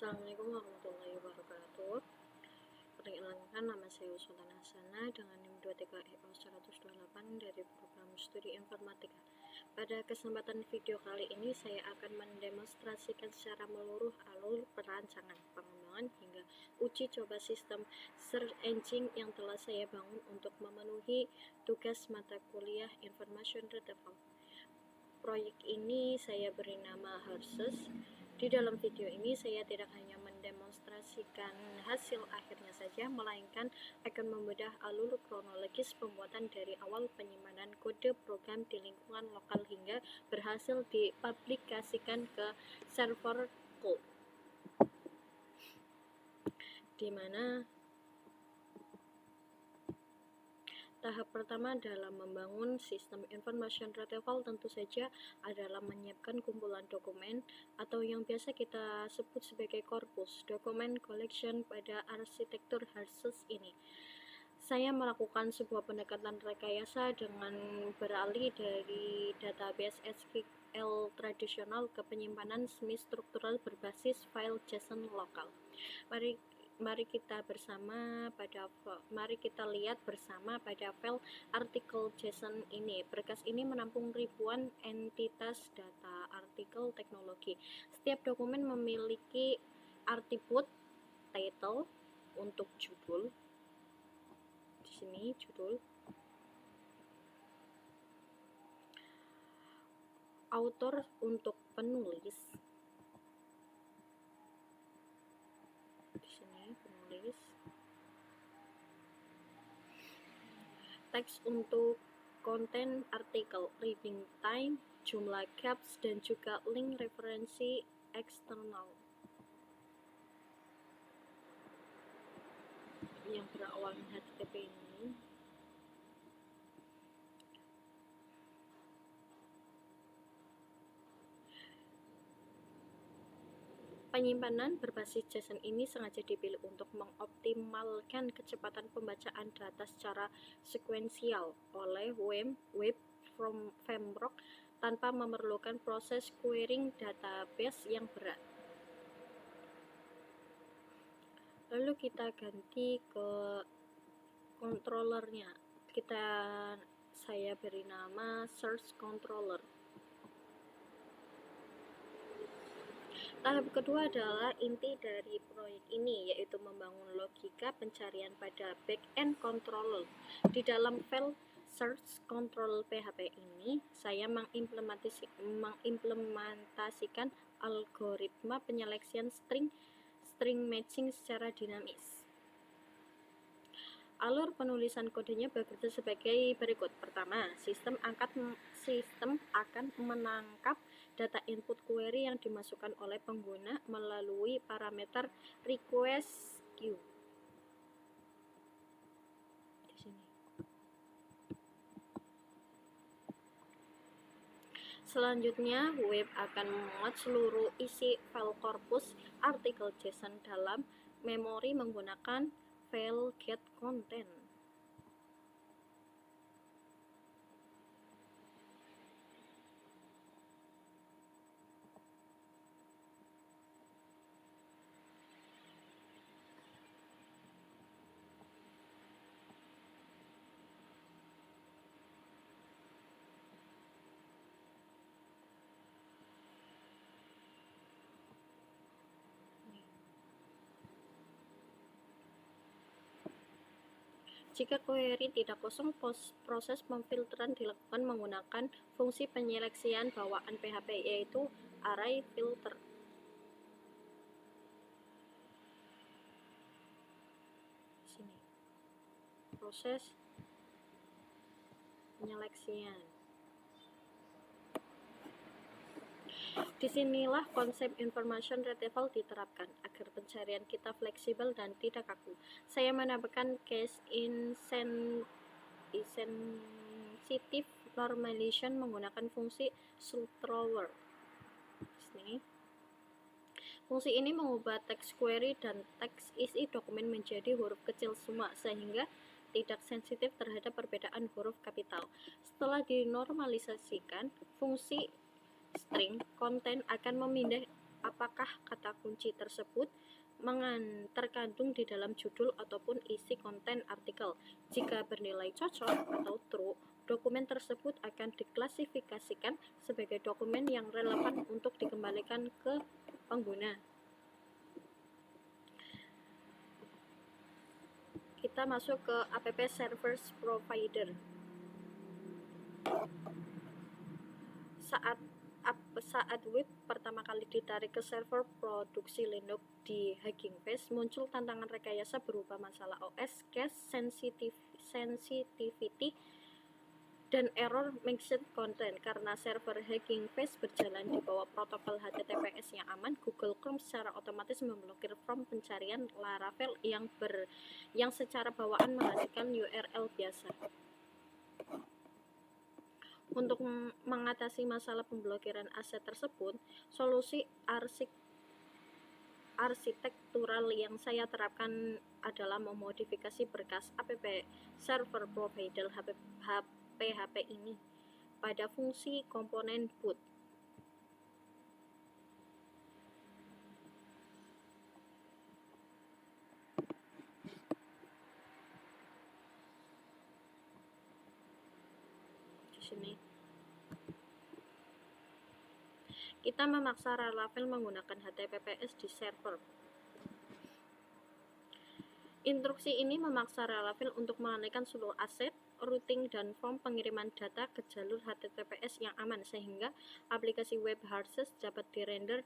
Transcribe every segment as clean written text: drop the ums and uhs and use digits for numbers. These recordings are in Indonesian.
Assalamualaikum warahmatullahi wabarakatuh. Perkenalkan, nama saya Sultan Hasanah dengan NIM 23EO128 dari program studi informatika. Pada kesempatan video kali ini saya akan mendemonstrasikan secara meluruh alur perancangan, pengembangan hingga uji coba sistem search engine yang telah saya bangun untuk memenuhi tugas mata kuliah Information Retrieval. Proyek ini saya beri nama Herses. Di dalam video ini saya tidak hanya mendemonstrasikan hasil akhirnya saja, melainkan akan membedah alur kronologis pembuatan dari awal penyimpanan kode program di lingkungan lokal hingga berhasil dipublikasikan ke server cloud, di mana tahap pertama dalam membangun sistem information retrieval tentu saja adalah menyiapkan kumpulan dokumen atau yang biasa kita sebut sebagai korpus dokumen collection pada arsitektur Herses ini. Saya melakukan sebuah pendekatan rekayasa dengan beralih dari database SQL tradisional ke penyimpanan semi-struktural berbasis file JSON lokal. Mari kita lihat bersama pada file artikel JSON ini. Berkas ini menampung ribuan entitas data artikel teknologi. Setiap dokumen memiliki atribut title untuk judul. Di sini judul, author untuk penulis, di sini penulis, teks untuk konten artikel, reading time, jumlah caps, dan juga link referensi eksternal yang berawal HTTP ini. Penyimpanan berbasis JSON ini sengaja dipilih untuk mengoptimalkan kecepatan pembacaan data secara sekuensial oleh web framework tanpa memerlukan proses querying database yang berat. Lalu kita ganti ke controllernya. Saya beri nama search controller. Tahap kedua adalah inti dari proyek ini, yaitu membangun logika pencarian pada back-end controller. Di dalam file search control PHP ini, saya mengimplementasikan algoritma penyeleksian string matching secara dinamis. Alur penulisan kodenya bekerja sebagai berikut. Pertama, sistem akan menangkap data input query yang dimasukkan oleh pengguna melalui parameter request queue. Di sini. Selanjutnya, web akan memuat seluruh isi file korpus artikel JSON dalam memori menggunakan file get content. Jika query tidak kosong, proses pemfilteran dilakukan menggunakan fungsi penyeleksian bawaan PHP, yaitu array filter. Sini. Proses penyeleksian. Disinilah konsep information retrieval diterapkan agar pencarian kita fleksibel dan tidak kaku. Saya menambahkan case insensitive normalization menggunakan fungsi thrower. Fungsi ini mengubah teks query dan teks isi dokumen menjadi huruf kecil semua, sehingga tidak sensitif terhadap perbedaan huruf kapital. Setelah dinormalisasikan, fungsi string content akan apakah kata kunci tersebut terkandung di dalam judul ataupun isi konten artikel. Jika bernilai cocok atau true, dokumen tersebut akan diklasifikasikan sebagai dokumen yang relevan untuk dikembalikan ke pengguna. Kita masuk ke app service provider. Saat web pertama kali ditarik ke server produksi Linux di Hugging Face, muncul tantangan rekayasa berupa masalah OS, cache sensitivity, dan error mixed content. Karena server Hugging Face berjalan di bawah protokol HTTPS yang aman, Google Chrome secara otomatis memblokir form pencarian Laravel yang secara bawaan menghasilkan URL biasa. Untuk mengatasi masalah pemblokiran aset tersebut, solusi arsitektural yang saya terapkan adalah memodifikasi berkas app server provider PHP ini pada fungsi komponen boot. Di sini kita memaksa Laravel menggunakan HTTPS di server. Instruksi ini memaksa Laravel untuk mengalihkan seluruh aset, routing, dan form pengiriman data ke jalur HTTPS yang aman, sehingga aplikasi web Harses dapat dirender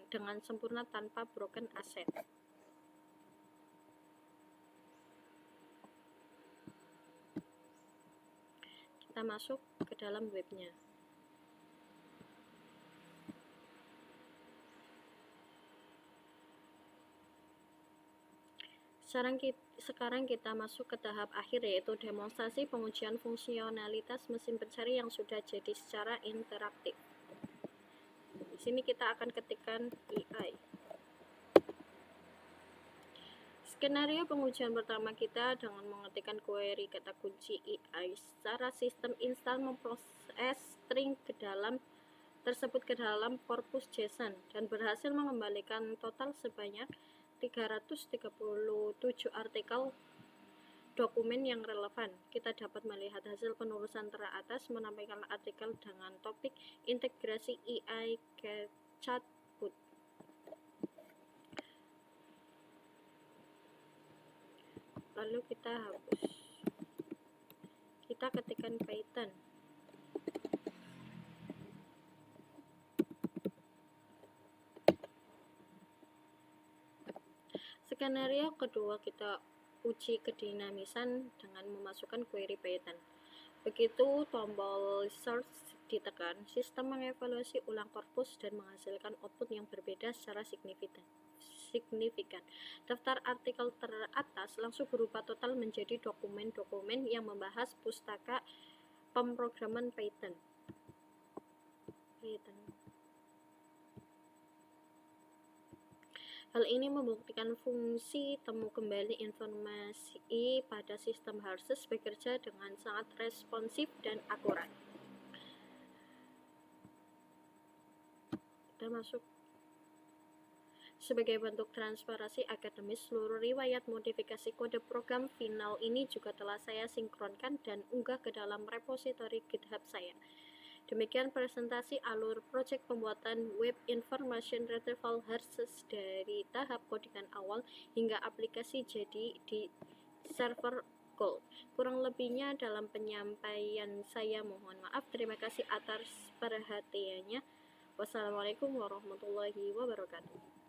dengan sempurna tanpa broken asset. Kita masuk ke dalam webnya. Sekarang kita masuk ke tahap akhir, yaitu demonstrasi pengujian fungsionalitas mesin pencari yang sudah jadi secara interaktif. Di sini kita akan ketikkan EI. Skenario pengujian pertama kita dengan mengetikkan query kata kunci EI. Secara sistem install memproses string tersebut ke dalam korpus JSON dan berhasil mengembalikan total sebanyak 337 artikel dokumen yang relevan. Kita dapat melihat hasil penulisan teratas menampilkan artikel dengan topik integrasi EI ke chatbot. Lalu kita hapus. Kita ketikkan Python. Skenario kedua kita uji kedinamisan dengan memasukkan query Python. Begitu tombol search ditekan, sistem mengevaluasi ulang korpus dan menghasilkan output yang berbeda secara signifikan. Daftar artikel teratas langsung berubah total menjadi dokumen-dokumen yang membahas pustaka pemrograman Python. Hal ini membuktikan fungsi temu kembali informasi pada sistem Harses bekerja dengan sangat responsif dan akurat. Kita masuk. Sebagai bentuk transparansi akademis, seluruh riwayat modifikasi kode program final ini juga telah saya sinkronkan dan unggah ke dalam repositori GitHub saya. Demikian presentasi alur proyek pembuatan Web Information Retrieval Harses dari tahap kodingan awal hingga aplikasi jadi di server Gold. Kurang lebihnya dalam penyampaian saya mohon maaf. Terima kasih atas perhatiannya. Wassalamualaikum warahmatullahi wabarakatuh.